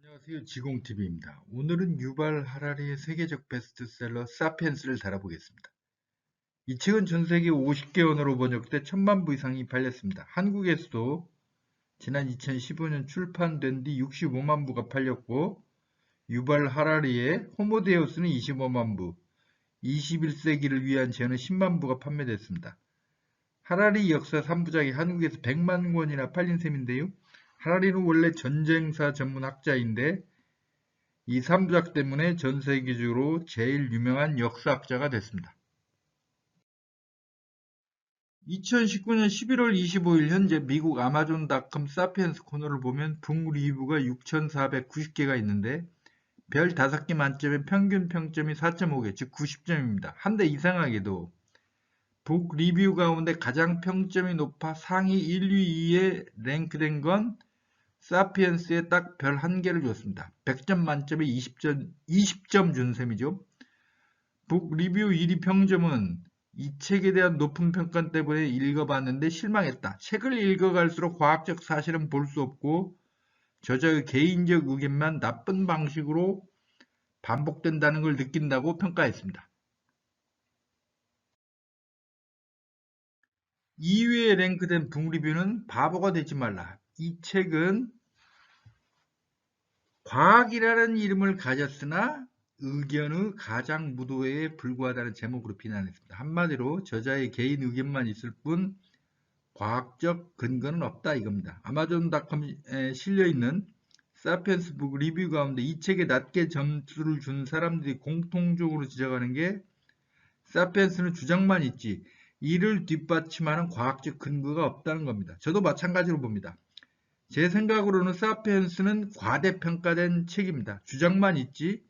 안녕하세요. 지공TV입니다. 오늘은 유발 하라리의 세계적 베스트셀러 사피엔스를 다뤄보겠습니다. 이 책은 전 세계 50개 언어로 번역돼 1000만 부 이상이 팔렸습니다. 한국에서도 지난 2015년 출판된 뒤 65만 부가 팔렸고, 유발 하라리의 호모데우스는 25만 부, 21세기를 위한 죄는 10만 부가 판매됐습니다. 하라리 역사 3부작이 한국에서 100만 권이나 팔린 셈인데요. 하라리는 원래 전쟁사 전문 학자인데 이 3부작 때문에 전 세계적으로 제일 유명한 역사학자가 됐습니다. 2019년 11월 25일 현재 미국 아마존닷컴 사피엔스 코너를 보면 북 리뷰가 6,490개가 있는데 별 5개 만점에 평균 평점이 4.5개, 즉 90점입니다. 한데 이상하게도 북 리뷰 가운데 가장 평점이 높아 상위 1, 2위에 랭크된 건 사피엔스에 딱 별 1개를 줬습니다. 100점 만점에 20점 준 셈이죠. 북 리뷰 1위 평점은 이 책에 대한 높은 평가 때문에 읽어봤는데 실망했다. 책을 읽어갈수록 과학적 사실은 볼 수 없고 저자의 개인적 의견만 나쁜 방식으로 반복된다는 걸 느낀다고 평가했습니다. 2위에 랭크된 북 리뷰는 바보가 되지 말라. 이 책은 과학이라는 이름을 가졌으나 의견의 가장 무도회에 불과하다는 제목으로 비난했습니다. 한마디로 저자의 개인 의견만 있을 뿐 과학적 근거는 없다 이겁니다. 아마존닷컴에 실려있는 사피엔스 북 리뷰 가운데 이 책에 낮게 점수를 준 사람들이 공통적으로 지적하는 게 사피엔스는 주장만 있지 이를 뒷받침하는 과학적 근거가 없다는 겁니다. 저도 마찬가지로 봅니다. 제 생각으로는 사피엔스는 과대평가된 책입니다. 주장만 있지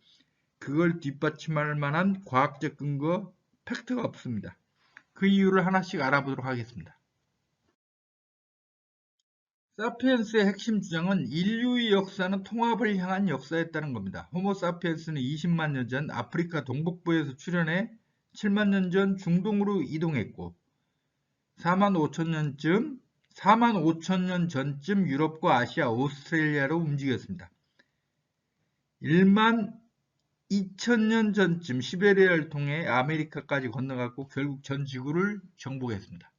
그걸 뒷받침할 만한 과학적 근거, 팩트가 없습니다. 그 이유를 하나씩 알아보도록 하겠습니다. 사피엔스의 핵심 주장은 인류의 역사는 통합을 향한 역사였다는 겁니다. 호모 사피엔스는 20만 년 전 아프리카 동북부에서 출현해 7만 년 전 중동으로 이동했고 4만 5천 년 전쯤 유럽과 아시아, 오스트레일리아로 움직였습니다. 1만 2천년 전쯤 시베리아를 통해 아메리카까지 건너갔고 결국 전 지구를 정복했습니다.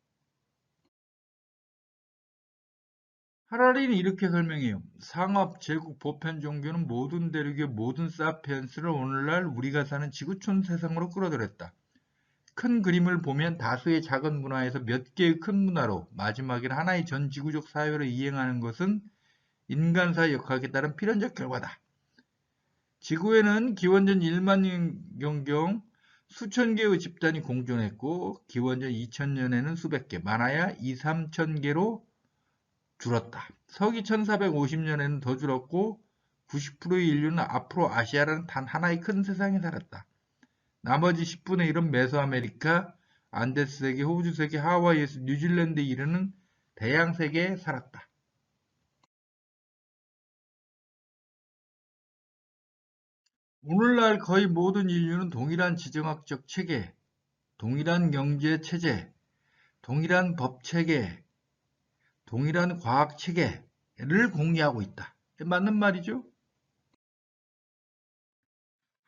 하라리는 이렇게 설명해요. 상업, 제국, 보편 종교는 모든 대륙의 모든 사피엔스를 오늘날 우리가 사는 지구촌 세상으로 끌어들였다. 큰 그림을 보면 다수의 작은 문화에서 몇 개의 큰 문화로 마지막에는 하나의 전 지구적 사회를 이행하는 것은 인간사의 역학에 따른 필연적 결과다. 지구에는 기원전 1만 년경 수천 개의 집단이 공존했고 기원전 2000년에는 수백 개, 많아야 2, 3천 개로 줄었다. 서기 1450년에는 더 줄었고 90%의 인류는 앞으로 아시아라는 단 하나의 큰 세상에 살았다. 나머지 10분의 1은 메소아메리카, 안데스세계, 호주세계, 하와이에서 뉴질랜드에 이르는 대양세계에 살았다. 오늘날 거의 모든 인류는 동일한 지정학적 체계, 동일한 경제 체제, 동일한 법 체계, 동일한 과학 체계를 공유하고 있다. 맞는 말이죠?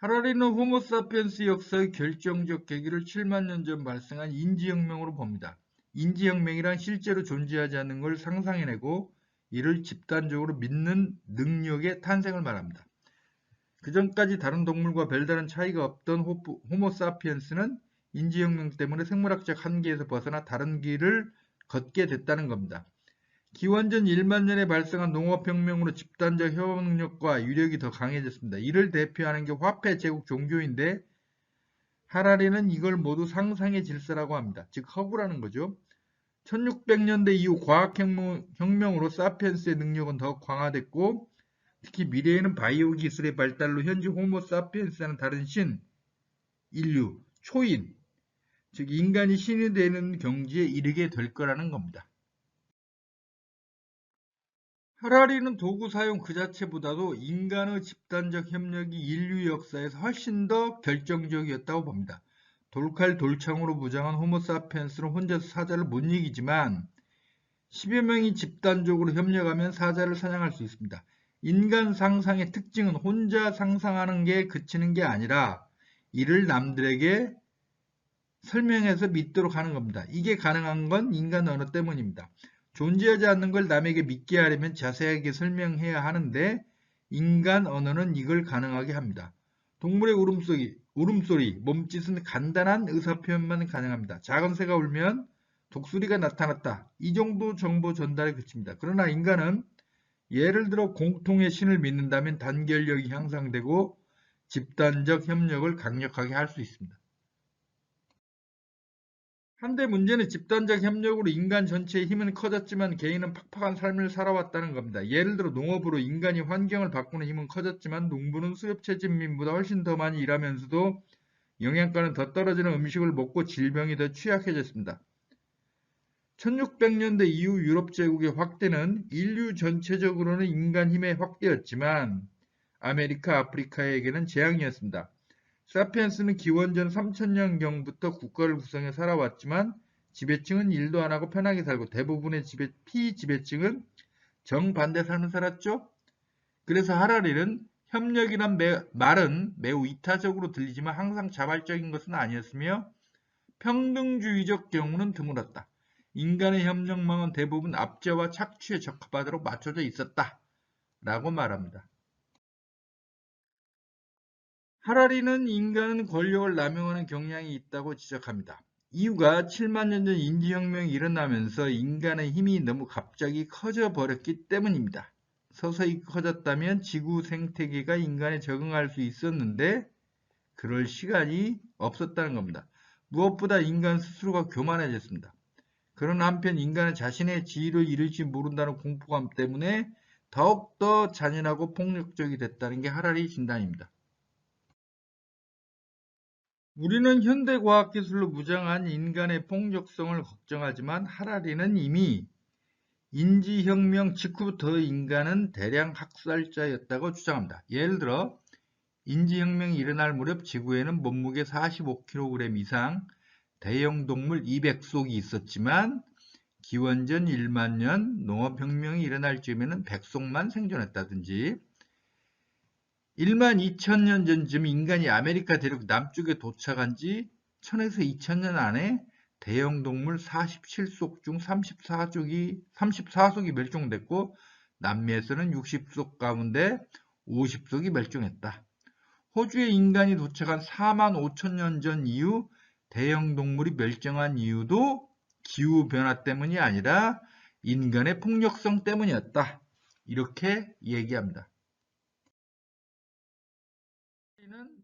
하라리는 호모사피엔스 역사의 결정적 계기를 7만 년 전 발생한 인지혁명으로 봅니다. 인지혁명이란 실제로 존재하지 않는 걸 상상해내고 이를 집단적으로 믿는 능력의 탄생을 말합니다. 그전까지 다른 동물과 별다른 차이가 없던 호모사피엔스는 인지혁명 때문에 생물학적 한계에서 벗어나 다른 길을 걷게 됐다는 겁니다. 기원전 1만 년에 발생한 농업혁명으로 집단적 협업 능력과 유력이 더 강해졌습니다. 이를 대표하는 게 화폐 제국 종교인데 하라리는 이걸 모두 상상의 질서라고 합니다. 즉 허구라는 거죠. 1600년대 이후 과학혁명으로 사피엔스의 능력은 더 강화됐고 특히 미래에는 바이오 기술의 발달로 현재 호모 사피엔스와는 다른 신, 인류, 초인, 즉 인간이 신이 되는 경지에 이르게 될 거라는 겁니다. 하라리는 도구 사용 그 자체보다도 인간의 집단적 협력이 인류 역사에서 훨씬 더 결정적이었다고 봅니다. 돌칼 돌창으로 무장한 호모사피엔스는 혼자서 사자를 못 이기지만 10여 명이 집단적으로 협력하면 사자를 사냥할 수 있습니다. 인간 상상의 특징은 혼자 상상하는 게 그치는 게 아니라 이를 남들에게 설명해서 믿도록 하는 겁니다. 이게 가능한 건 인간 언어 때문입니다. 존재하지 않는 걸 남에게 믿게 하려면 자세하게 설명해야 하는데 인간 언어는 이걸 가능하게 합니다. 동물의 울음소리, 몸짓은 간단한 의사표현만 가능합니다. 작은 새가 울면 독수리가 나타났다. 이 정도 정보 전달에 그칩니다. 그러나 인간은 예를 들어 공통의 신을 믿는다면 단결력이 향상되고 집단적 협력을 강력하게 할 수 있습니다. 한데 문제는 집단적 협력으로 인간 전체의 힘은 커졌지만 개인은 팍팍한 삶을 살아왔다는 겁니다. 예를 들어 농업으로 인간이 환경을 바꾸는 힘은 커졌지만 농부는 수렵채집민보다 훨씬 더 많이 일하면서도 영양가는 더 떨어지는 음식을 먹고 질병이 더 취약해졌습니다. 1600년대 이후 유럽 제국의 확대는 인류 전체적으로는 인간 힘의 확대였지만 아메리카, 아프리카에게는 재앙이었습니다. 사피엔스는 기원전 3000년경부터 국가를 구성해 살아왔지만 지배층은 일도 안 하고 편하게 살고 대부분의 피지배층은 정반대 삶을 살았죠. 그래서 하라리는 협력이란 말은 매우 이타적으로 들리지만 항상 자발적인 것은 아니었으며 평등주의적 경우는 드물었다. 인간의 협력망은 대부분 압제와 착취에 적합하도록 맞춰져 있었다. 라고 말합니다. 하라리는 인간은 권력을 남용하는 경향이 있다고 지적합니다. 이유가 7만 년 전 인지혁명이 일어나면서 인간의 힘이 너무 갑자기 커져 버렸기 때문입니다. 서서히 커졌다면 지구 생태계가 인간에 적응할 수 있었는데 그럴 시간이 없었다는 겁니다. 무엇보다 인간 스스로가 교만해졌습니다. 그런 한편 인간은 자신의 지위를 잃을지 모른다는 공포감 때문에 더욱더 잔인하고 폭력적이 됐다는 게 하라리 진단입니다. 우리는 현대과학기술로 무장한 인간의 폭력성을 걱정하지만 하라리는 이미 인지혁명 직후부터 인간은 대량 학살자였다고 주장합니다. 예를 들어 인지혁명이 일어날 무렵 지구에는 몸무게 45kg 이상 대형 동물 200속이 있었지만 기원전 1만 년 농업혁명이 일어날 즈음에는 100속만 생존했다든지 1만 2천년 전쯤 인간이 아메리카 대륙 남쪽에 도착한 지 1000에서 2000년 안에 대형 동물 47속 중 34속이 멸종됐고 남미에서는 60속 가운데 50속이 멸종했다. 호주에 인간이 도착한 4만 5천년 전 이후 대형 동물이 멸종한 이유도 기후변화 때문이 아니라 인간의 폭력성 때문이었다. 이렇게 얘기합니다.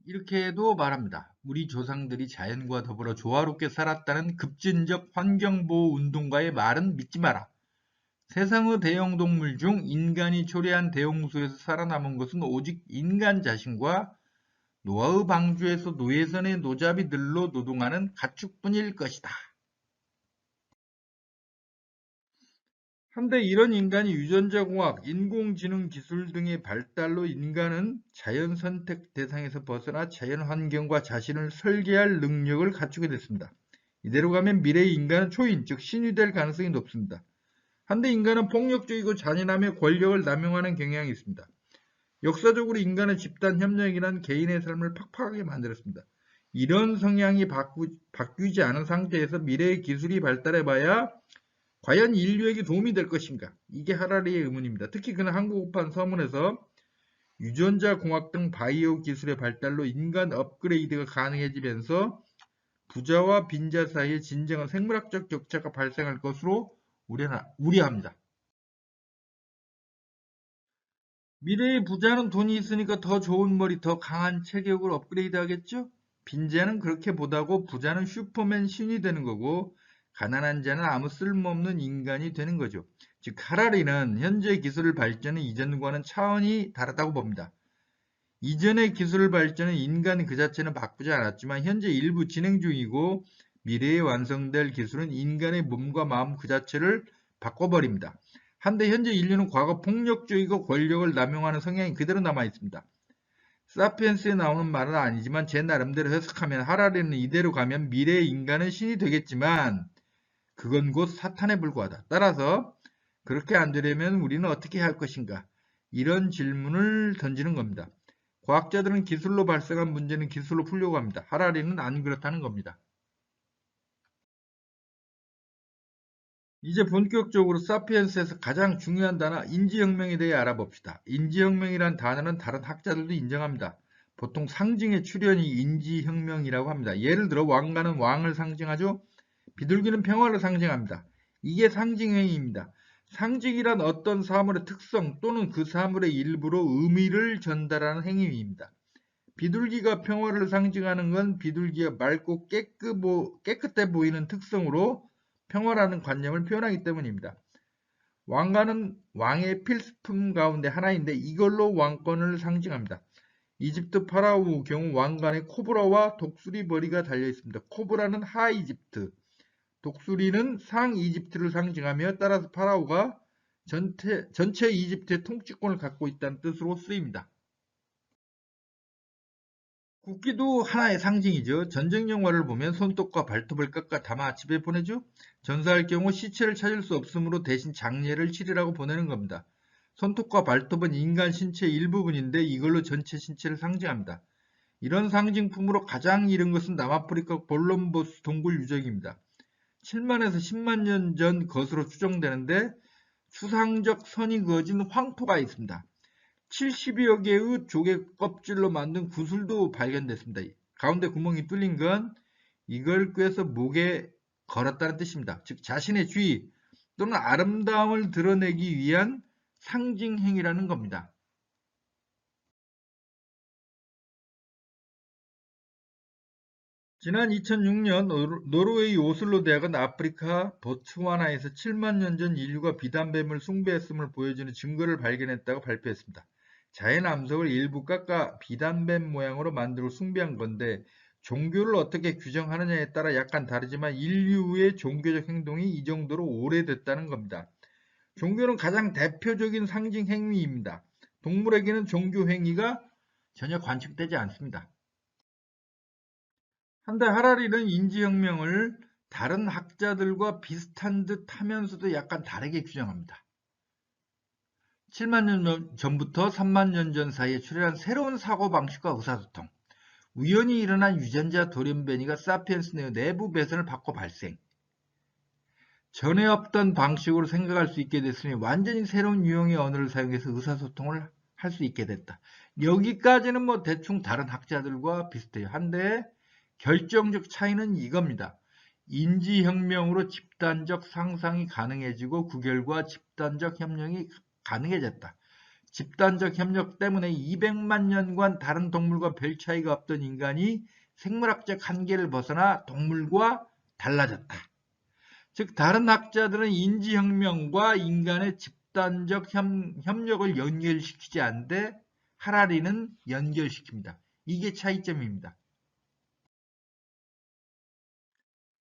이렇게도 말합니다. 우리 조상들이 자연과 더불어 조화롭게 살았다는 급진적 환경보호 운동가의 말은 믿지 마라. 세상의 대형동물 중 인간이 초래한 대홍수에서 살아남은 것은 오직 인간 자신과 노아의 방주에서 노예선의 노잡이들로 노동하는 가축뿐일 것이다. 한데 이런 인간이 유전자공학, 인공지능 기술 등의 발달로 인간은 자연선택 대상에서 벗어나 자연환경과 자신을 설계할 능력을 갖추게 됐습니다. 이대로 가면 미래의 인간은 초인, 즉 신이 될 가능성이 높습니다. 한데 인간은 폭력적이고 잔인하며 권력을 남용하는 경향이 있습니다. 역사적으로 인간은 집단 협력이란 개인의 삶을 팍팍하게 만들었습니다. 이런 성향이 바뀌지 않은 상태에서 미래의 기술이 발달해봐야 과연 인류에게 도움이 될 것인가? 이게 하라리의 의문입니다. 특히 그는 한국어판 서문에서 유전자 공학 등 바이오 기술의 발달로 인간 업그레이드가 가능해지면서 부자와 빈자 사이에 진정한 생물학적 격차가 발생할 것으로 우려합니다. 미래의 부자는 돈이 있으니까 더 좋은 머리, 더 강한 체격을 업그레이드 하겠죠? 빈자는 그렇게 보다고 부자는 슈퍼맨 신이 되는 거고 가난한 자는 아무 쓸모없는 인간이 되는 거죠. 즉 하라리는 현재 기술 발전은 이전과는 차원이 다르다고 봅니다. 이전의 기술 발전은 인간 그 자체는 바꾸지 않았지만 현재 일부 진행 중이고 미래에 완성될 기술은 인간의 몸과 마음 그 자체를 바꿔버립니다. 한데 현재 인류는 과거 폭력적이고 권력을 남용하는 성향이 그대로 남아있습니다. 사피엔스에 나오는 말은 아니지만 제 나름대로 해석하면 하라리는 이대로 가면 미래의 인간은 신이 되겠지만 그건 곧 사탄에 불과하다. 따라서 그렇게 안 되려면 우리는 어떻게 할 것인가? 이런 질문을 던지는 겁니다. 과학자들은 기술로 발생한 문제는 기술로 풀려고 합니다. 하라리는 안 그렇다는 겁니다. 이제 본격적으로 사피엔스에서 가장 중요한 단어 인지혁명에 대해 알아봅시다. 인지혁명이란 단어는 다른 학자들도 인정합니다. 보통 상징의 출현이 인지혁명이라고 합니다. 예를 들어 왕가는 왕을 상징하죠. 비둘기는 평화를 상징합니다. 이게 상징행위입니다. 상징이란 어떤 사물의 특성 또는 그 사물의 일부로 의미를 전달하는 행위입니다. 비둘기가 평화를 상징하는 건 비둘기가 맑고 깨끗해 보이는 특성으로 평화라는 관념을 표현하기 때문입니다. 왕관은 왕의 필수품 가운데 하나인데 이걸로 왕권을 상징합니다. 이집트 파라오 경우 왕관에 코브라와 독수리 머리가 달려 있습니다. 코브라는 하이집트, 독수리는 상이집트를 상징하며 따라서 파라오가 전체 이집트의 통치권을 갖고 있다는 뜻으로 쓰입니다. 국기도 하나의 상징이죠. 전쟁 영화를 보면 손톱과 발톱을 깎아 담아 집에 보내죠. 전사할 경우 시체를 찾을 수 없으므로 대신 장례를 치르라고 보내는 겁니다. 손톱과 발톱은 인간 신체의 일부분인데 이걸로 전체 신체를 상징합니다. 이런 상징품으로 가장 이른 것은 남아프리카 볼럼버스 동굴 유적입니다. 7만에서 10만 년 전 것으로 추정되는데 추상적 선이 그어진 황토가 있습니다. 70여 개의 조개 껍질로 만든 구슬도 발견됐습니다. 가운데 구멍이 뚫린 건 이걸 꿰서 목에 걸었다는 뜻입니다. 즉 자신의 주의 또는 아름다움을 드러내기 위한 상징 행위라는 겁니다. 지난 2006년 노르웨이 오슬로 대학은 아프리카 보츠와나에서 7만 년 전 인류가 비단뱀을 숭배했음을 보여주는 증거를 발견했다고 발표했습니다. 자연 암석을 일부 깎아 비단뱀 모양으로 만들어 숭배한 건데 종교를 어떻게 규정하느냐에 따라 약간 다르지만 인류의 종교적 행동이 이 정도로 오래됐다는 겁니다. 종교는 가장 대표적인 상징 행위입니다. 동물에게는 종교 행위가 전혀 관측되지 않습니다. 한데 하라리는 인지혁명을 다른 학자들과 비슷한 듯 하면서도 약간 다르게 규정합니다. 7만 년 전부터 3만 년 전 사이에 출현한 새로운 사고방식과 의사소통, 우연히 일어난 유전자 돌연변이가 사피엔스 내부 배선을 받고 발생, 전에 없던 방식으로 생각할 수 있게 됐으니 완전히 새로운 유형의 언어를 사용해서 의사소통을 할 수 있게 됐다. 여기까지는 뭐 대충 다른 학자들과 비슷해요. 한데 결정적 차이는 이겁니다. 인지혁명으로 집단적 상상이 가능해지고 그 결과 집단적 협력이 가능해졌다. 집단적 협력 때문에 200만 년간 다른 동물과 별 차이가 없던 인간이 생물학적 한계를 벗어나 동물과 달라졌다. 즉 다른 학자들은 인지혁명과 인간의 집단적 협력을 연결시키지 않는데 하라리는 연결시킵니다. 이게 차이점입니다.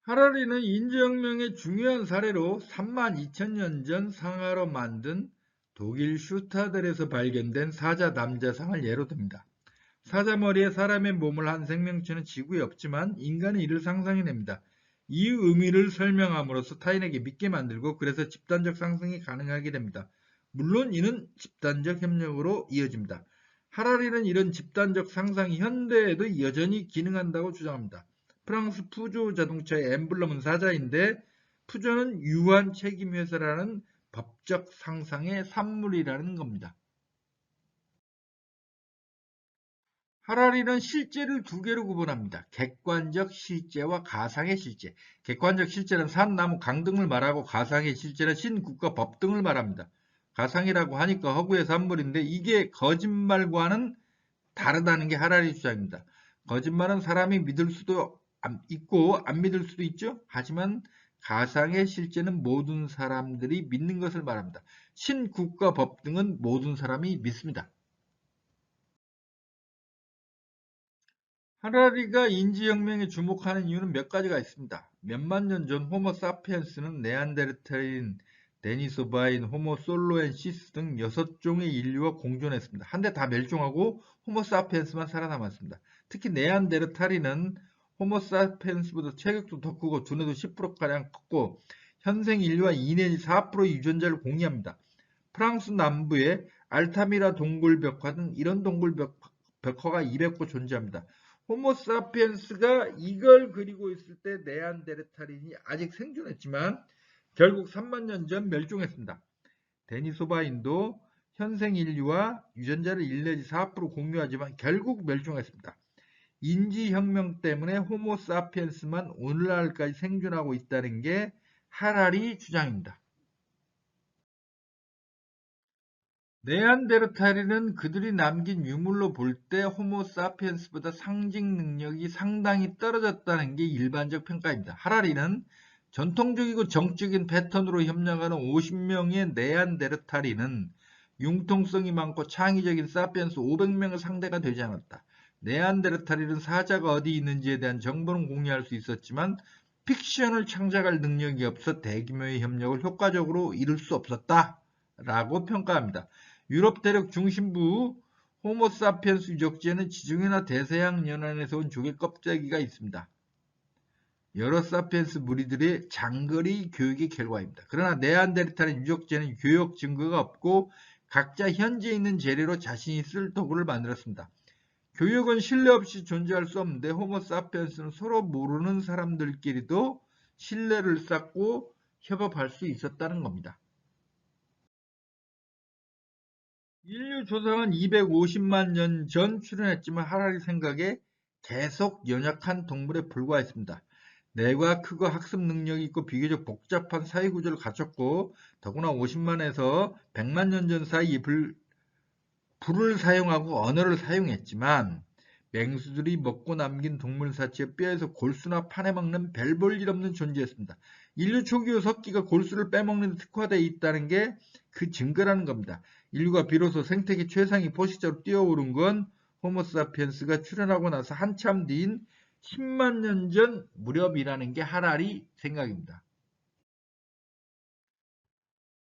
하라리는 인지혁명의 중요한 사례로 3만 2천년 전 상하로 만든 독일 슈타델에서 발견된 사자 남자상을 예로 듭니다. 사자 머리에 사람의 몸을 한 생명체는 지구에 없지만 인간은 이를 상상해냅니다. 이 의미를 설명함으로써 타인에게 믿게 만들고 그래서 집단적 상승이 가능하게 됩니다. 물론 이는 집단적 협력으로 이어집니다. 하라리는 이런 집단적 상상이 현대에도 여전히 기능한다고 주장합니다. 프랑스 푸조 자동차의 엠블럼은 사자인데 푸조는 유한 책임회사라는 법적 상상의 산물이라는 겁니다. 하라리는 실제를 두 개로 구분합니다. 객관적 실제와 가상의 실제. 객관적 실제는 산, 나무, 강 등을 말하고 가상의 실제는 신, 국가, 법 등을 말합니다. 가상이라고 하니까 허구의 산물인데 이게 거짓말과는 다르다는 게 하라리 주장입니다. 거짓말은 사람이 믿을 수도 있고 안 믿을 수도 있죠. 하지만 가상의 실제는 모든 사람들이 믿는 것을 말합니다. 신, 국가, 법 등은 모든 사람이 믿습니다. 하라리가 인지혁명에 주목하는 이유는 몇 가지가 있습니다. 몇만 년 전 호모 사피엔스는 네안데르탈인, 데니소바인, 호모 솔로엔시스 등 6종의 인류와 공존했습니다. 한데 다 멸종하고 호모 사피엔스만 살아남았습니다. 특히 네안데르탈인은 호모 사피엔스보다 체격도 더 크고 두뇌도 10%가량 컸고 현생 인류와 2 내지 4%의 유전자를 공유합니다. 프랑스 남부의 알타미라 동굴벽화 등 이런 동굴벽화가 200호 존재합니다. 호모사피엔스가 이걸 그리고 있을 때 네안데르탈인이 아직 생존했지만 결국 3만 년 전 멸종했습니다. 데니소바인도 현생 인류와 유전자를 1 내지 4% 공유하지만 결국 멸종했습니다. 인지혁명 때문에 호모사피엔스만 오늘날까지 생존하고 있다는 게 하라리 주장입니다. 네안데르탈인은 그들이 남긴 유물로 볼 때 호모사피엔스보다 상징 능력이 상당히 떨어졌다는 게 일반적 평가입니다. 하라리는 전통적이고 정적인 패턴으로 협력하는 50명의 네안데르탈인은 융통성이 많고 창의적인 사피엔스 500명의 상대가 되지 않았다. 네안데르탈인은 사자가 어디 있는지에 대한 정보는 공유할 수 있었지만 픽션을 창작할 능력이 없어 대규모의 협력을 효과적으로 이룰 수 없었다 라고 평가합니다. 유럽 대륙 중심부 호모사피엔스 유적지에는 지중해나 대서양 연안에서 온 조개 껍데기가 있습니다. 여러 사피엔스 무리들의 장거리 교육의 결과입니다. 그러나 네안데르탈인 유적지에는 교역 증거가 없고 각자 현지에 있는 재료로 자신이 쓸 도구를 만들었습니다. 교역은 신뢰 없이 존재할 수 없는데 호모사피엔스는 서로 모르는 사람들끼리도 신뢰를 쌓고 협업할 수 있었다는 겁니다. 인류 조상은 250만 년 전 출현했지만 하라리 생각에 계속 연약한 동물에 불과했습니다. 뇌가 크고 학습 능력이 있고 비교적 복잡한 사회 구조를 갖췄고 더구나 50만에서 100만 년 전 사이 불을 사용하고 언어를 사용했지만 맹수들이 먹고 남긴 동물 사체의 뼈에서 골수나 파내먹는 별 볼 일 없는 존재였습니다. 인류 초기의 석기가 골수를 빼먹는 데 특화되어 있다는 게 그 증거라는 겁니다. 인류가 비로소 생태계 최상위 포식자로 뛰어오른 건 호모사피엔스가 출현하고 나서 한참 뒤인 10만 년 전 무렵이라는 게 하라리 생각입니다.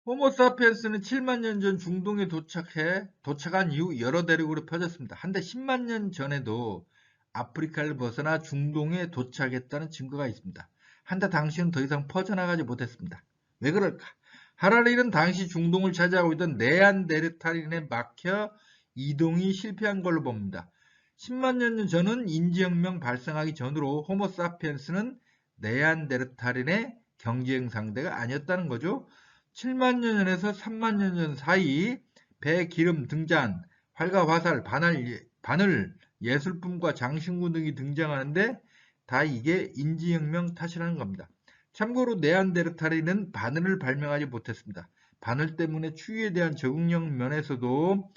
호모사피엔스는 7만 년 전 중동에 도착한 이후 여러 대륙으로 퍼졌습니다. 한데 10만 년 전에도 아프리카를 벗어나 중동에 도착했다는 증거가 있습니다. 한데 당시는 더 이상 퍼져나가지 못했습니다. 왜 그럴까? 하라리는 당시 중동을 차지하고 있던 네안데르탈인에 막혀 이동이 실패한 걸로 봅니다. 10만 년 전은 인지혁명 발생하기 전으로 호모사피엔스는 네안데르탈인의 경쟁 상대가 아니었다는 거죠. 7만 년 전에서 3만 년 전 사이 배, 기름, 등잔, 활과 화살, 바늘, 예술품과 장신구 등이 등장하는데 다 이게 인지혁명 탓이라는 겁니다. 참고로 네안데르탈인은 바늘을 발명하지 못했습니다. 바늘 때문에 추위에 대한 적응력 면에서도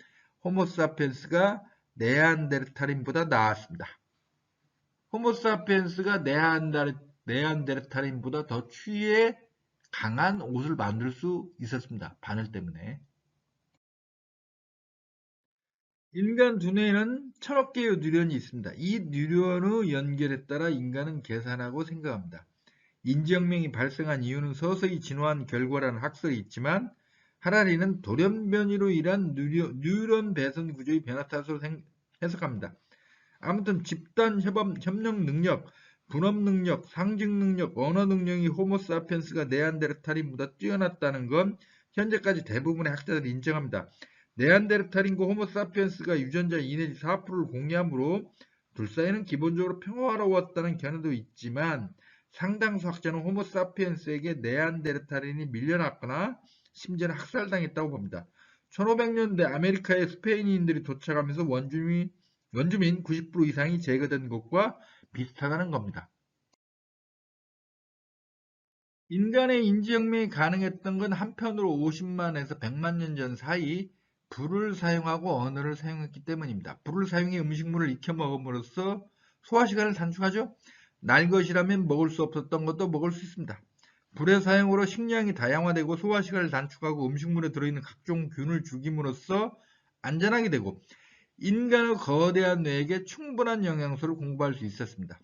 호모사피엔스가 네안데르탈인보다 나았습니다. 호모사피엔스가 네안데르탈인보다 더 추위에 강한 옷을 만들 수 있었습니다. 바늘 때문에. 인간 두뇌에는 1000억 개의 뉴런이 있습니다. 이 뉴런의 연결에 따라 인간은 계산하고 생각합니다. 인지혁명이 발생한 이유는 서서히 진화한 결과라는 학설이 있지만 하라리는 돌연변이로 인한 뉴런 배선 구조의 변화 탓으로 해석합니다. 아무튼 집단 협력 능력, 분업 능력, 상징 능력, 언어 능력이 호모사피엔스가 네안데르탈인보다 뛰어났다는 건 현재까지 대부분의 학자들이 인정합니다. 네안데르탈인과 호모사피엔스가 유전자 2 내지 4%를 공유하므로 둘 사이는 기본적으로 평화로웠다는 견해도 있지만 상당수 학자는 호모사피엔스에게 네안데르탈인이 밀려났거나 심지어는 학살당했다고 봅니다. 1500년대 아메리카에 스페인인들이 도착하면서 원주민 90% 이상이 제거된 것과 비슷하다는 겁니다. 인간의 인지혁명이 가능했던 건 한편으로 50만에서 100만 년 전 사이 불을 사용하고 언어를 사용했기 때문입니다. 불을 사용해 음식물을 익혀 먹음으로써 소화시간을 단축하죠. 날 것이라면 먹을 수 없었던 것도 먹을 수 있습니다. 불의 사용으로 식량이 다양화되고 소화시간을 단축하고 음식물에 들어있는 각종 균을 죽임으로써 안전하게 되고 인간의 거대한 뇌에게 충분한 영양소를 공부할 수 있었습니다.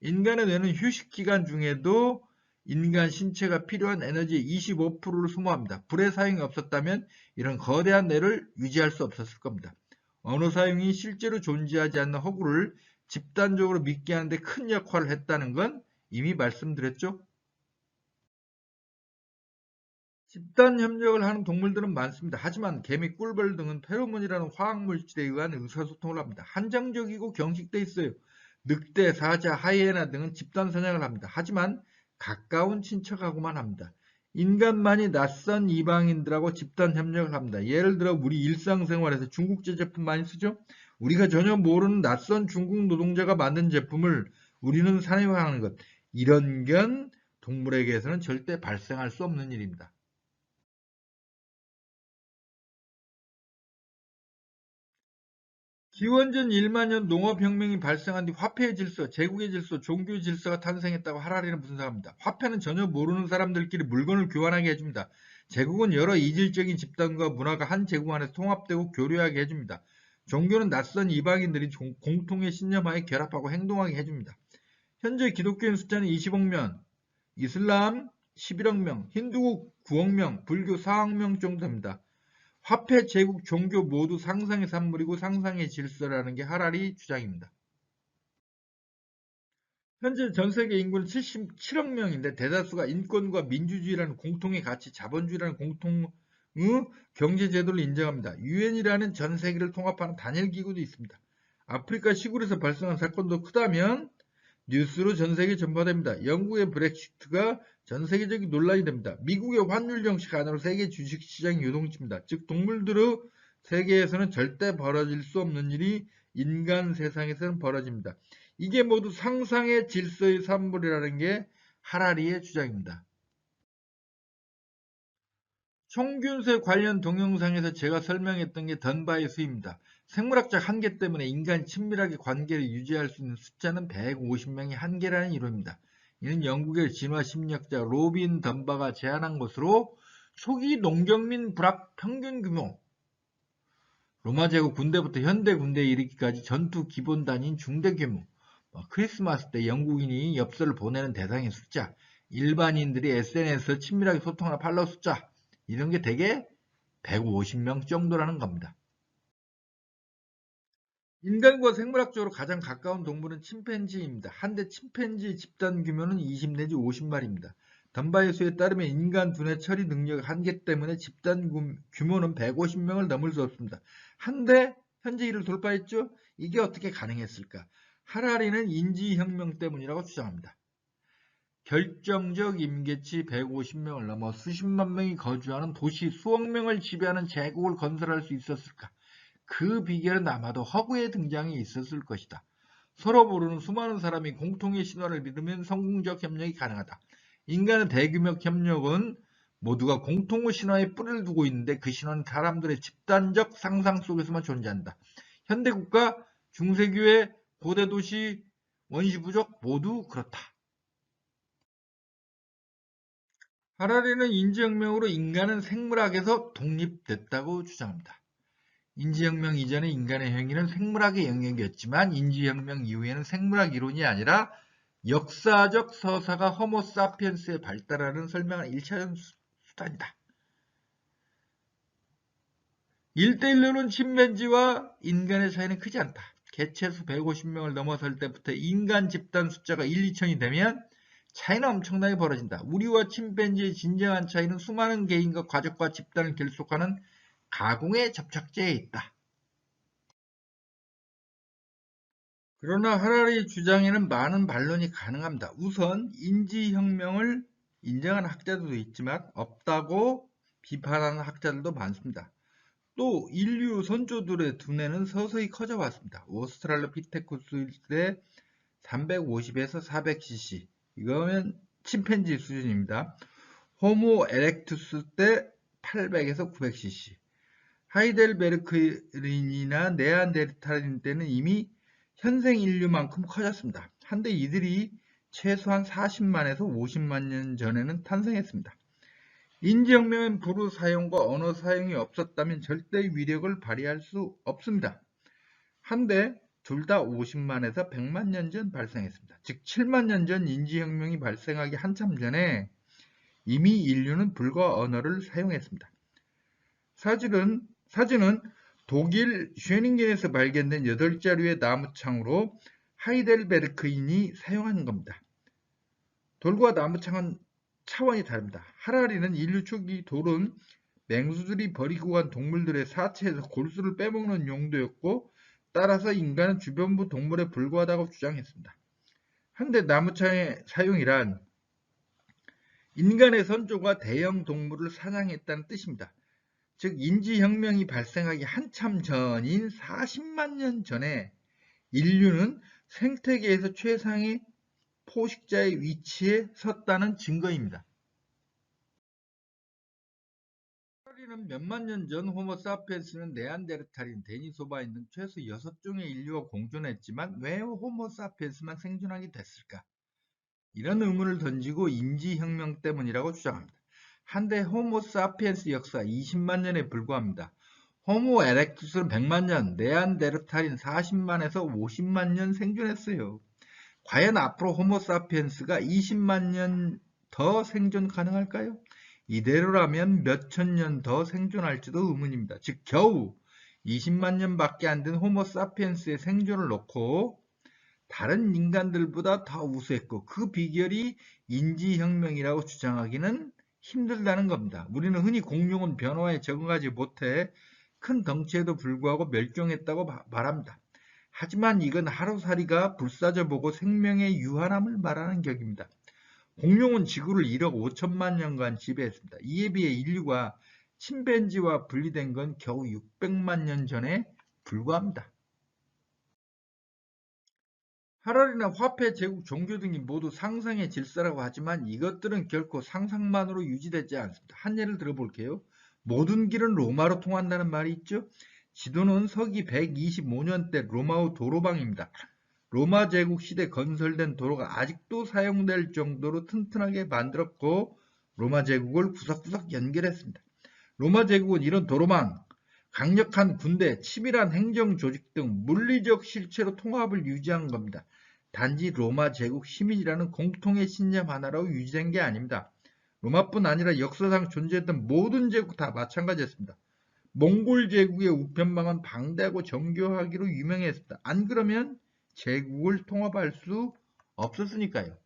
인간의 뇌는 휴식기간 중에도 인간 신체가 필요한 에너지의 25%를 소모합니다. 불의 사용이 없었다면 이런 거대한 뇌를 유지할 수 없었을 겁니다. 언어 사용이 실제로 존재하지 않는 허구를 집단적으로 믿게 하는데 큰 역할을 했다는 건 이미 말씀드렸죠. 집단 협력을 하는 동물들은 많습니다. 하지만 개미, 꿀벌 등은 페로몬이라는 화학물질에 의한 의사소통을 합니다. 한정적이고 경직돼 있어요. 늑대, 사자, 하이에나 등은 집단 사냥을 합니다. 하지만 가까운 친척하고만 합니다. 인간만이 낯선 이방인들하고 집단 협력을 합니다. 예를 들어 우리 일상생활에서 중국제 제품 많이 쓰죠? 우리가 전혀 모르는 낯선 중국 노동자가 만든 제품을 우리는 사용하는 것. 이런 건 동물에게서는 절대 발생할 수 없는 일입니다. 기원전 1만 년 농업혁명이 발생한 뒤 화폐의 질서, 제국의 질서, 종교의 질서가 탄생했다고 하라리는 분석합니다. 화폐는 전혀 모르는 사람들끼리 물건을 교환하게 해줍니다. 제국은 여러 이질적인 집단과 문화가 한 제국 안에서 통합되고 교류하게 해줍니다. 종교는 낯선 이방인들이 공통의 신념하에 결합하고 행동하게 해줍니다. 현재 기독교인 숫자는 20억 명, 이슬람 11억 명, 힌두 9억 명, 불교 4억 명 정도 됩니다. 화폐, 제국, 종교 모두 상상의 산물이고 상상의 질서라는 게 하라리 주장입니다. 현재 전 세계 인구는 77억 명인데 대다수가 인권과 민주주의라는 공통의 가치, 자본주의라는 공통의 경제 제도를 인정합니다. 유엔이라는 전 세계를 통합하는 단일 기구도 있습니다. 아프리카 시골에서 발생한 사건도 크다면 뉴스로 전 세계에 전파됩니다. 영국의 브렉시트가 전 세계적인 논란이 됩니다. 미국의 환율 정책 안으로 세계 주식시장이 요동칩니다. 즉 동물들의 세계에서는 절대 벌어질 수 없는 일이 인간 세상에서는 벌어집니다. 이게 모두 상상의 질서의 산물이라는 게 하라리의 주장입니다. 총균세 관련 동영상에서 제가 설명했던 게 던바의 수입니다. 생물학적 한계 때문에 인간이 친밀하게 관계를 유지할 수 있는 숫자는 150명이 한계라는 이론입니다. 이는 영국의 진화심리학자 로빈 던바가 제안한 것으로 초기 농경민 불합 평균 규모, 로마 제국 군대부터 현대 군대에 이르기까지 전투 기본 단위인 중대 규모, 크리스마스 때 영국인이 엽서를 보내는 대상의 숫자, 일반인들이 SNS에서 친밀하게 소통하는 팔로워 숫자, 이런 게 대개 150명 정도라는 겁니다. 인간과 생물학적으로 가장 가까운 동물은 침팬지입니다. 한데 침팬지 집단 규모는 20 내지 50마리입니다. 던바의 수에 따르면 인간 두뇌 처리 능력 한계 때문에 집단 규모는 150명을 넘을 수 없습니다. 한데 현재 이를 돌파했죠? 이게 어떻게 가능했을까? 하라리는 인지혁명 때문이라고 주장합니다. 결정적 임계치 150명을 넘어 수십만 명이 거주하는 도시 수억 명을 지배하는 제국을 건설할 수 있었을까? 그 비결은 아마도 허구의 등장이 있었을 것이다. 서로 모르는 수많은 사람이 공통의 신화를 믿으면 성공적 협력이 가능하다. 인간의 대규모 협력은 모두가 공통의 신화에 뿌리를 두고 있는데 그 신화는 사람들의 집단적 상상 속에서만 존재한다. 현대국가, 중세교회, 고대도시, 원시부족 모두 그렇다. 하라리는 인지혁명으로 인간은 생물학에서 독립됐다고 주장합니다. 인지혁명 이전에 인간의 행위는 생물학의 영역이었지만 인지혁명 이후에는 생물학 이론이 아니라 역사적 서사가 호모사피엔스의 발달하는 설명한 1차적 수단이다. 1대1로는 침팬지와 인간의 차이는 크지 않다. 개체수 150명을 넘어설 때부터 인간 집단 숫자가 1, 2천이 되면 차이는 엄청나게 벌어진다. 우리와 침팬지의 진정한 차이는 수많은 개인과 가족과 집단을 결속하는 가공의 접착제에 있다. 그러나 하라리 주장에는 많은 반론이 가능합니다. 우선 인지혁명을 인정하는 학자들도 있지만 없다고 비판하는 학자들도 많습니다. 또 인류 선조들의 두뇌는 서서히 커져왔습니다. 오스트랄로피테쿠스 때 350에서 400cc, 이거는 침팬지 수준입니다. 호모 에렉투스 때 800에서 900cc, 하이델베르크린이나 네안데르탈인 때는 이미 현생 인류만큼 커졌습니다. 한데 이들이 최소한 40만에서 50만 년 전에는 탄생했습니다. 인지혁명은 부루 사용과 언어 사용이 없었다면 절대 위력을 발휘할 수 없습니다. 한데 둘 다 50만에서 100만 년 전 발생했습니다. 즉 7만 년 전 인지혁명이 발생하기 한참 전에 이미 인류는 불과 언어를 사용했습니다. 사진은 독일 쉐닝겐에서 발견된 8자루의 나무창으로 하이델베르크인이 사용한 겁니다. 돌과 나무창은 차원이 다릅니다. 하라리는 인류 초기 돌은 맹수들이 버리고 간 동물들의 사체에서 골수를 빼먹는 용도였고 따라서 인간은 주변부 동물에 불과하다고 주장했습니다. 한데 나무차의 사용이란 인간의 선조가 대형 동물을 사냥했다는 뜻입니다. 즉 인지혁명이 발생하기 한참 전인 40만 년 전에 인류는 생태계에서 최상의 포식자의 위치에 섰다는 증거입니다. 하라리는 몇만 년 전 호모사피엔스는 네안데르탈인, 데니소바 등 최소 6종의 인류와 공존했지만 왜 호모사피엔스만 생존하게 됐을까? 이런 의문을 던지고 인지혁명 때문이라고 주장합니다. 한데 호모사피엔스 역사 20만 년에 불과합니다. 호모 에렉투스는 100만 년, 네안데르탈인 40만에서 50만 년 생존했어요. 과연 앞으로 호모사피엔스가 20만 년 더 생존 가능할까요? 이대로라면 몇천 년 더 생존할지도 의문입니다. 즉 겨우 20만 년밖에 안 된 호모사피엔스의 생존을 놓고 다른 인간들보다 더 우수했고 그 비결이 인지혁명이라고 주장하기는 힘들다는 겁니다. 우리는 흔히 공룡은 변화에 적응하지 못해 큰 덩치에도 불구하고 멸종했다고 말합니다. 하지만 이건 하루살이가 불사져보고 생명의 유한함을 말하는 격입니다. 공룡은 지구를 1억 5천만 년간 지배했습니다. 이에 비해 인류가 침팬지와 분리된 건 겨우 600만 년 전에 불과합니다. 하라리나 화폐, 제국, 종교 등이 모두 상상의 질서라고 하지만 이것들은 결코 상상만으로 유지되지 않습니다. 한 예를 들어볼게요. 모든 길은 로마로 통한다는 말이 있죠. 지도는 서기 125년대 로마의 도로방입니다. 로마 제국 시대 건설된 도로가 아직도 사용될 정도로 튼튼하게 만들었고 로마 제국을 구석구석 연결했습니다. 로마 제국은 이런 도로망, 강력한 군대, 치밀한 행정 조직 등 물리적 실체로 통합을 유지한 겁니다. 단지 로마 제국 시민이라는 공통의 신념 하나로 유지된 게 아닙니다. 로마뿐 아니라 역사상 존재했던 모든 제국 다 마찬가지였습니다. 몽골 제국의 우편망은 방대하고 정교하기로 유명했습니다. 안 그러면 제국을 통합할 수 없었으니까요.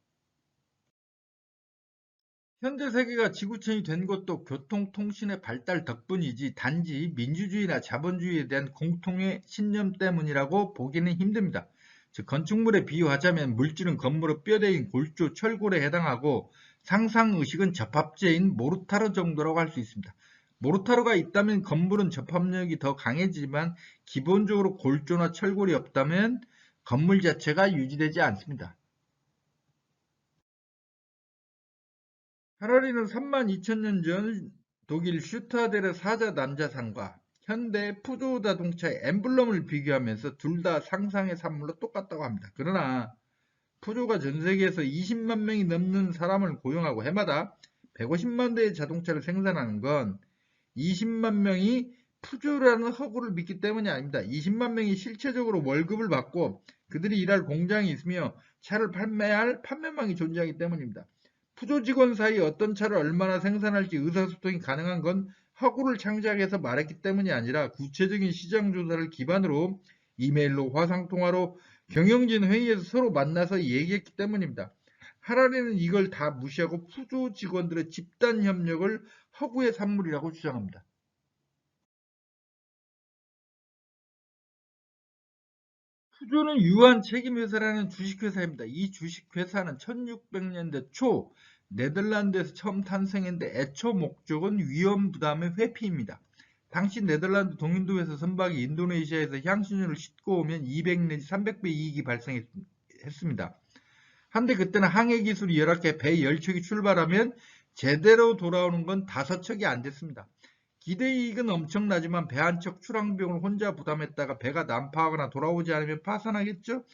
현대 세계가 지구촌이 된 것도 교통통신의 발달 덕분이지 단지 민주주의나 자본주의에 대한 공통의 신념 때문이라고 보기는 힘듭니다. 즉 건축물에 비유하자면 물질은 건물의 뼈대인 골조, 철골에 해당하고 상상의식은 접합재인 모르타르 정도라고 할 수 있습니다. 모르타르가 있다면 건물은 접합력이 더 강해지지만 기본적으로 골조나 철골이 없다면 건물 자체가 유지되지 않습니다. 하라리는 3만 2천 년 전 독일 슈타델의 사자 남자상과 현대 푸조 자동차의 엠블럼을 비교하면서 둘 다 상상의 산물로 똑같다고 합니다. 그러나 푸조가 전 세계에서 20만 명이 넘는 사람을 고용하고 해마다 150만 대의 자동차를 생산하는 건 20만 명이 푸조라는 허구를 믿기 때문이 아닙니다. 20만 명이 실체적으로 월급을 받고 그들이 일할 공장이 있으며 차를 판매할 판매망이 존재하기 때문입니다. 푸조 직원 사이 어떤 차를 얼마나 생산할지 의사소통이 가능한 건 허구를 창작해서 말했기 때문이 아니라 구체적인 시장 조사를 기반으로 이메일로 화상통화로 경영진 회의에서 서로 만나서 얘기했기 때문입니다. 하라리는 이걸 다 무시하고 푸조 직원들의 집단 협력을 허구의 산물이라고 주장합니다. 푸조는 유한 책임회사라는 주식회사입니다. 이 주식회사는 1600년대 초 네덜란드에서 처음 탄생했는데 애초 목적은 위험 부담의 회피입니다. 당시 네덜란드 동인도에서 선박이 인도네시아에서 향신료를 싣고 오면 200 내지 300배 이익이 발생했습니다. 한데 그때는 항해 기술이 열악해 배 10척이 출발하면 제대로 돌아오는 건 5척이 안 됐습니다. 기대이익은 엄청나지만 배 한 척 출항비용을 혼자 부담했다가 배가 난파하거나 돌아오지 않으면 파산하겠죠?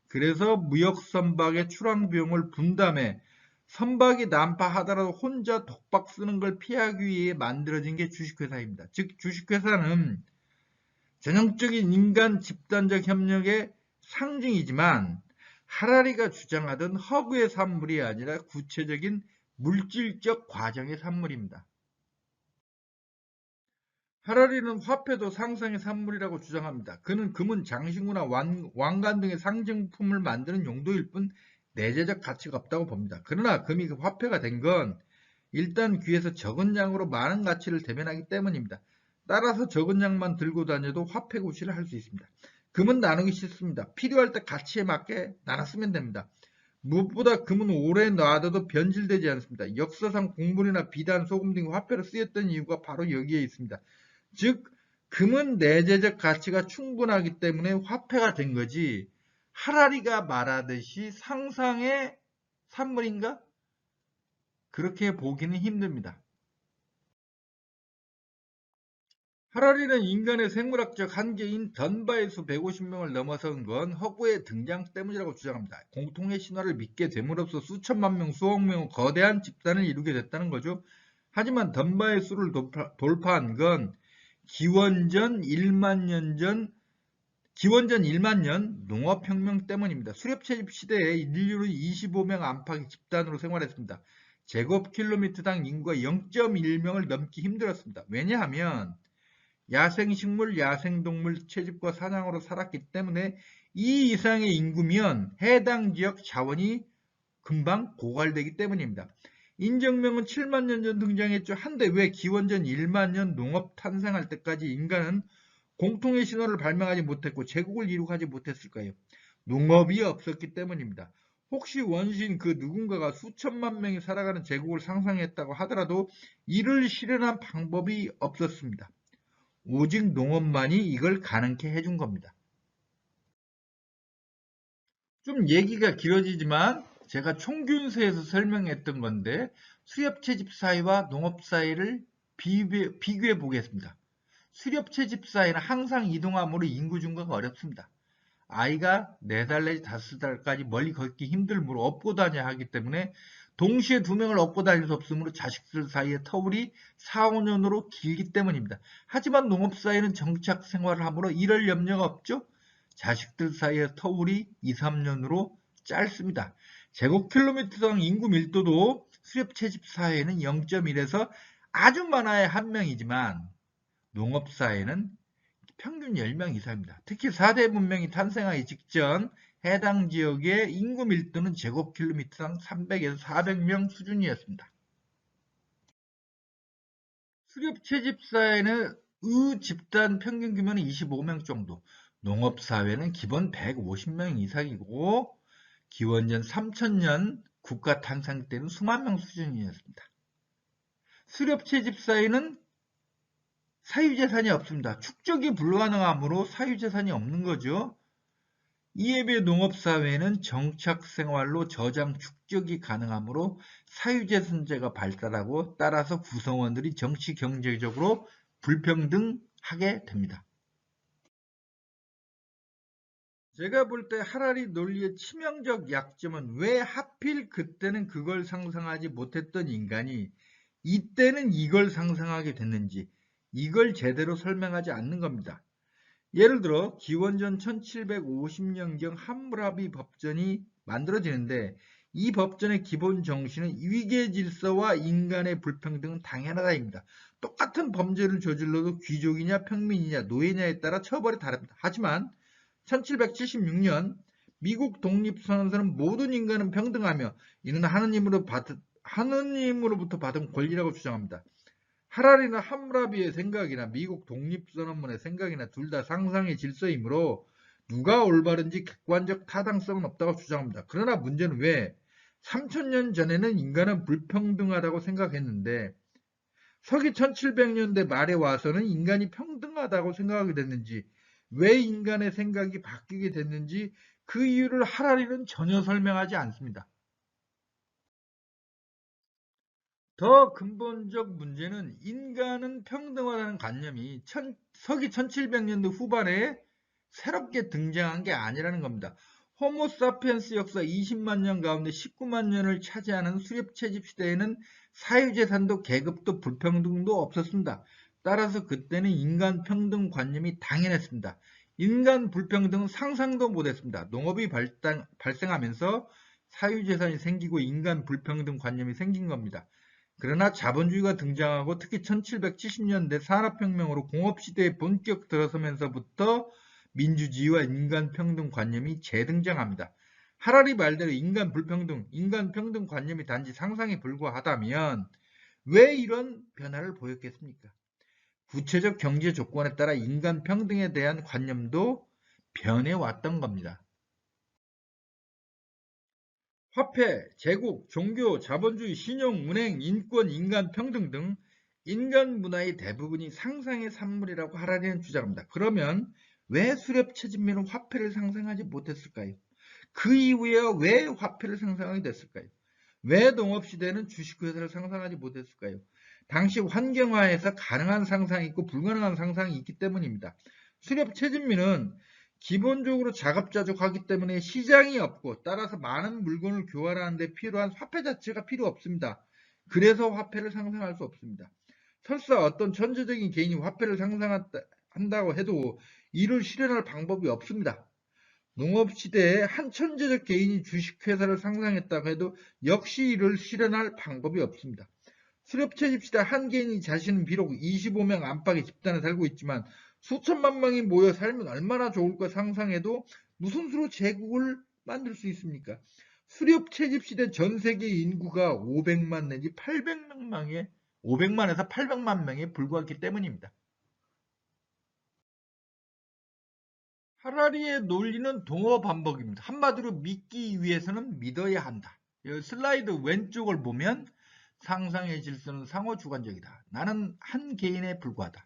그래서 무역선박의 출항비용을 분담해 선박이 난파하더라도 혼자 독박 쓰는 걸 피하기 위해 만들어진 게 주식회사입니다. 즉 주식회사는 전형적인 인간 집단적 협력의 상징이지만 하라리가 주장하던 허구의 산물이 아니라 구체적인 물질적 과정의 산물입니다. 하라리는 화폐도 상상의 산물이라고 주장합니다. 그는 금은 장신구나 왕관 등의 상징품을 만드는 용도일 뿐 내재적 가치가 없다고 봅니다. 그러나 금이 화폐가 된 건 일단 귀에서 적은 양으로 많은 가치를 대변하기 때문입니다. 따라서 적은 양만 들고 다녀도 화폐 구실을 할 수 있습니다. 금은 나누기 쉽습니다. 필요할 때 가치에 맞게 나눠 쓰면 됩니다. 무엇보다 금은 오래 놔둬도 변질되지 않습니다. 역사상 곡물이나 비단, 소금 등 화폐로 쓰였던 이유가 바로 여기에 있습니다. 즉 금은 내재적 가치가 충분하기 때문에 화폐가 된 거지, 하라리가 말하듯이 상상의 산물인가? 그렇게 보기는 힘듭니다. 하라리는 인간의 생물학적 한계인 던바의 수 150명을 넘어선 건 허구의 등장 때문이라고 주장합니다. 공통의 신화를 믿게 됨으로써 수천만 명, 수억 명의 거대한 집단을 이루게 됐다는 거죠. 하지만 던바의 수를 돌파한 건 기원전 1만 년 농업혁명 때문입니다. 수렵채집 시대에 인류는 25명 안팎의 집단으로 생활했습니다. 제곱킬로미터당 인구가 0.1명을 넘기 힘들었습니다. 왜냐하면 야생식물, 야생동물 채집과 사냥으로 살았기 때문에 이 이상의 인구면 해당 지역 자원이 금방 고갈되기 때문입니다. 인정명은 7만 년 전 등장했죠. 한데 왜 기원전 1만 년 농업 탄생할 때까지 인간은 공통의 신호를 발명하지 못했고 제국을 이룩하지 못했을까요? 농업이 없었기 때문입니다. 혹시 원시인 그 누군가가 수천만 명이 살아가는 제국을 상상했다고 하더라도 이를 실현한 방법이 없었습니다. 오직 농업만이 이걸 가능케 해준 겁니다. 좀 얘기가 길어지지만 제가 총균수에서 설명했던 건데 수렵채집 사회와 농업 사회를 비교해 보겠습니다. 수렵채집 사회는 항상 이동함으로 인구 증가가 어렵습니다. 아이가 4살 내지 5살까지 멀리 걷기 힘들므로 업고 다녀야 하기 때문에 동시에 2명을 업고 다닐 수 없으므로 자식들 사이의 터울이 4, 5년으로 길기 때문입니다. 하지만 농업 사회는 정착 생활을 하므로 이럴 염려가 없죠. 자식들 사이의 터울이 2, 3년으로 짧습니다. 제곱킬로미터당 인구 밀도도 수렵채집 사회는 0.1에서 아주 많아야 1명이지만 농업사회는 평균 10명 이상입니다. 특히 4대 문명이 탄생하기 직전 해당 지역의 인구 밀도는 제곱킬로미터당 300에서 400명 수준이었습니다. 수렵채집사회는 집단 평균 규모는 25명 정도, 농업사회는 기본 150명 이상이고 기원전 3000년 국가 탄생 때는 수만 명 수준이었습니다. 수렵채집사회는 사유재산이 없습니다. 축적이 불가능하므로 사유재산이 없는 거죠. 이에 비해 농업사회는 정착생활로 저장 축적이 가능하므로 사유재산제가 발달하고 따라서 구성원들이 정치 경제적으로 불평등하게 됩니다. 제가 볼 때 하라리 논리의 치명적 약점은 왜 하필 그때는 그걸 상상하지 못했던 인간이 이때는 이걸 상상하게 됐는지, 이걸 제대로 설명하지 않는 겁니다. 예를 들어 기원전 1750년경 함무라비 법전이 만들어지는데 이 법전의 기본 정신은 위계 질서와 인간의 불평등은 당연하다입니다. 똑같은 범죄를 저질러도 귀족이냐 평민이냐 노예냐에 따라 처벌이 다릅니다. 하지만 1776년 미국 독립선언서는 모든 인간은 평등하며 이는 하느님으로부터 받은 권리라고 주장합니다. 하라리나 함무라비의 생각이나 미국 독립선언문의 생각이나 둘 다 상상의 질서이므로 누가 올바른지 객관적 타당성은 없다고 주장합니다. 그러나 문제는 왜 3000년 전에는 인간은 불평등하다고 생각했는데 서기 1700년대 말에 와서는 인간이 평등하다고 생각하게 됐는지, 왜 인간의 생각이 바뀌게 됐는지 그 이유를 하라리는 전혀 설명하지 않습니다. 더 근본적 문제는 인간은 평등하다는 관념이 서기 1700년대 후반에 새롭게 등장한 게 아니라는 겁니다. 호모사피엔스 역사 20만 년 가운데 19만 년을 차지하는 수렵채집 시대에는 사유재산도 계급도 불평등도 없었습니다. 따라서 그때는 인간 평등 관념이 당연했습니다. 인간 불평등은 상상도 못했습니다. 농업이 발생하면서 사유재산이 생기고 인간 불평등 관념이 생긴 겁니다. 그러나 자본주의가 등장하고 특히 1770년대 산업혁명으로 공업시대에 본격 들어서면서부터 민주주의와 인간평등 관념이 재등장합니다. 하라리 말대로 인간 평등 관념이 단지 상상에 불과하다면 왜 이런 변화를 보였겠습니까? 구체적 경제 조건에 따라 인간 평등에 대한 관념도 변해왔던 겁니다. 화폐, 제국, 종교, 자본주의, 신용, 은행, 인권, 인간 평등 등 인간 문화의 대부분이 상상의 산물이라고 하라리는 주장합니다. 그러면 왜 수렵 채집민은 화폐를 상상하지 못했을까요? 그 이후에 왜 화폐를 상상하게 됐을까요? 왜 농업시대는 주식회사를 상상하지 못했을까요? 당시 환경화에서 가능한 상상이 있고 불가능한 상상이 있기 때문입니다. 수렵 채집민은 기본적으로 자급자족하기 때문에 시장이 없고 따라서 많은 물건을 교환하는 데 필요한 화폐 자체가 필요 없습니다. 그래서 화폐를 상상할 수 없습니다. 설사 어떤 천재적인 개인이 화폐를 상상한다고 해도 이를 실현할 방법이 없습니다. 농업시대에 한 천재적 개인이 주식회사를 상상했다고 해도 역시 이를 실현할 방법이 없습니다. 수렵채집시대 한 개인이 자신은 비록 25명 안팎의 집단에 살고 있지만 수천만 명이 모여 살면 얼마나 좋을까 상상해도 무슨 수로 제국을 만들 수 있습니까? 수렵채집시대 전 세계 인구가 500만 내지 800만 500만에서 800만 명에 불과했기 때문입니다. 하라리의 논리는 동어 반복입니다. 한마디로 믿기 위해서는 믿어야 한다. 슬라이드 왼쪽을 보면 상상의 질서는 상호주관적이다. 나는 한 개인에 불과하다.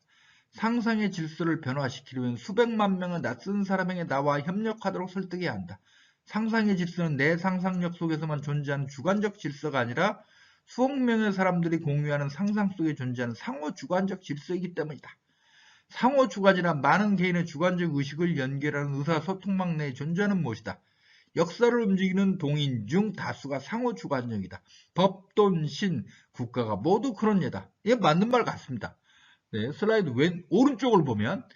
상상의 질서를 변화시키려면 수백만 명의 낯선 사람에게 나와 협력하도록 설득해야 한다. 상상의 질서는 내 상상력 속에서만 존재하는 주관적 질서가 아니라 수억 명의 사람들이 공유하는 상상 속에 존재하는 상호주관적 질서이기 때문이다. 상호주관이란 많은 개인의 주관적 의식을 연결하는 의사소통망 내에 존재하는 무엇이다. 역사를 움직이는 동인 중 다수가 상호주관적이다. 법, 돈, 신, 국가가 모두 그런 예다. 이게 맞는 말 같습니다. 네, 슬라이드 오른쪽을 보면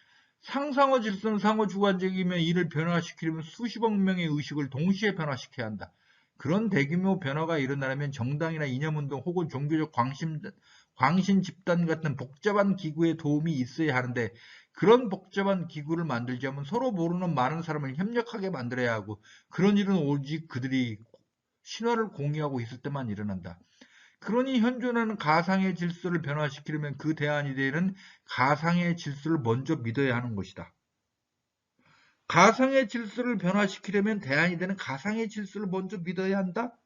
상상어 질서는 상호주관적이면 이를 변화시키려면 수십억 명의 의식을 동시에 변화시켜야 한다. 그런 대규모 변화가 일어나려면 정당이나 이념운동 혹은 종교적 광신 집단 같은 복잡한 기구의 도움이 있어야 하는데 그런 복잡한 기구를 만들자면 서로 모르는 많은 사람을 협력하게 만들어야 하고 그런 일은 오직 그들이 신화를 공유하고 있을 때만 일어난다. 그러니 현존하는 가상의 질서를 변화시키려면 그 대안이 되는 가상의 질서를 먼저 믿어야 하는 것이다. 가상의 질서를 변화시키려면 대안이 되는 가상의 질서를 먼저 믿어야 한다?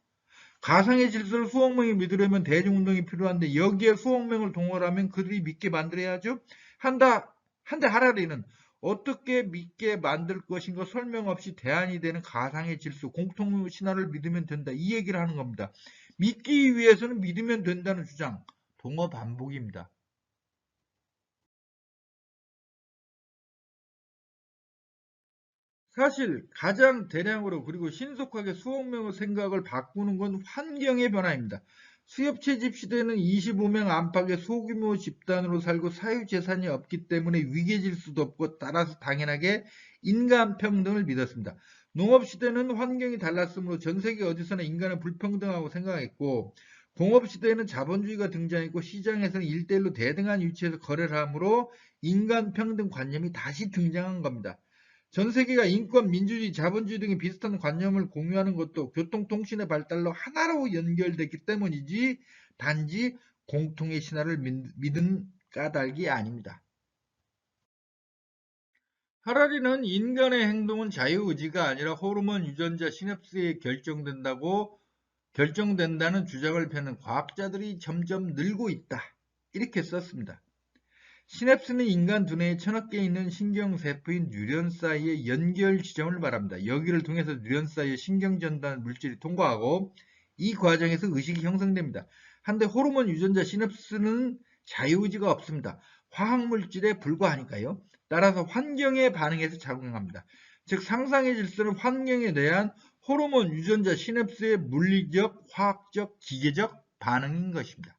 가상의 질서를 수억 명이 믿으려면 대중운동이 필요한데 여기에 수억 명을 동원하면 그들이 믿게 만들어야죠. 한데 하라리는 어떻게 믿게 만들 것인가 설명 없이 대안이 되는 가상의 질서, 공통 신화를 믿으면 된다. 이 얘기를 하는 겁니다. 믿기 위해서는 믿으면 된다는 주장, 동어 반복입니다. 사실 가장 대량으로 그리고 신속하게 수억 명의 생각을 바꾸는 건 환경의 변화입니다. 수렵채집 시대는 25명 안팎의 소규모 집단으로 살고 사유재산이 없기 때문에 위계질 수도 없고 따라서 당연하게 인간평등을 믿었습니다. 농업시대는 환경이 달랐으므로 전 세계 어디서나 인간은 불평등하고 생각했고 공업시대에는 자본주의가 등장했고 시장에서는 1대1로 대등한 위치에서 거래를 하므로 인간평등 관념이 다시 등장한 겁니다. 전 세계가 인권, 민주주의, 자본주의 등의 비슷한 관념을 공유하는 것도 교통통신의 발달로 하나로 연결됐기 때문이지 단지 공통의 신화를 믿은 까닭이 아닙니다. 하라리는 인간의 행동은 자유의지가 아니라 호르몬 유전자 시냅스에 결정된다는 주장을 펴는 과학자들이 점점 늘고 있다. 이렇게 썼습니다. 시냅스는 인간 두뇌에 1000억 개 있는 신경세포인 뉴런 사이의 연결 지점을 말합니다. 여기를 통해서 뉴런 사이의 신경전달 물질이 통과하고 이 과정에서 의식이 형성됩니다. 한데 호르몬 유전자 시냅스는 자유의지가 없습니다. 화학물질에 불과하니까요. 따라서 환경에 반응해서 작용합니다. 즉 상상의 질서는 환경에 대한 호르몬 유전자 시냅스의 물리적, 화학적, 기계적 반응인 것입니다.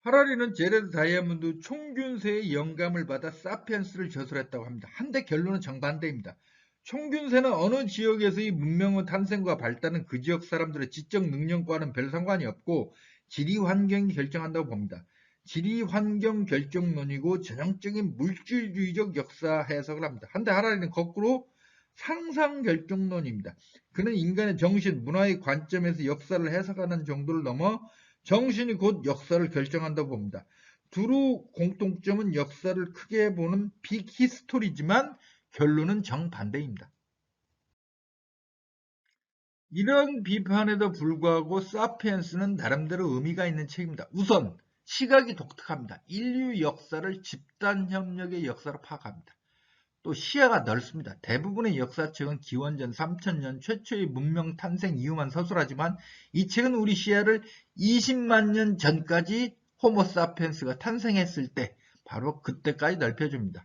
하라리는 제레드 다이아몬드 총균세의 영감을 받아 사피엔스를 저술했다고 합니다. 한데 결론은 정반대입니다. 총균세는 어느 지역에서의 문명의 탄생과 발달은 그 지역 사람들의 지적 능력과는 별 상관이 없고 지리 환경이 결정한다고 봅니다. 지리 환경 결정론이고 전형적인 물질주의적 역사 해석을 합니다. 한데 하라리는 거꾸로 상상 결정론입니다. 그는 인간의 정신, 문화의 관점에서 역사를 해석하는 정도를 넘어 정신이 곧 역사를 결정한다고 봅니다. 두루 공통점은 역사를 크게 보는 빅히스토리지만 결론은 정반대입니다. 이런 비판에도 불구하고 사피엔스는 나름대로 의미가 있는 책입니다. 우선 시각이 독특합니다. 인류 역사를 집단 협력의 역사로 파악합니다. 또 시야가 넓습니다. 대부분의 역사책은 기원전 3000년 최초의 문명 탄생 이후만 서술하지만 이 책은 우리 시야를 20만 년 전까지 호모사피엔스가 탄생했을 때 바로 그때까지 넓혀줍니다.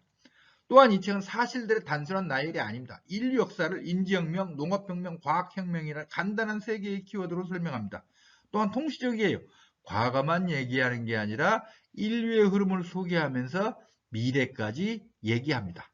또한 이 책은 사실들의 단순한 나열이 아닙니다. 인류 역사를 인지혁명, 농업혁명, 과학혁명이라는 간단한 세 개의 키워드로 설명합니다. 또한 통시적이에요. 과거만 얘기하는 게 아니라 인류의 흐름을 소개하면서 미래까지 얘기합니다.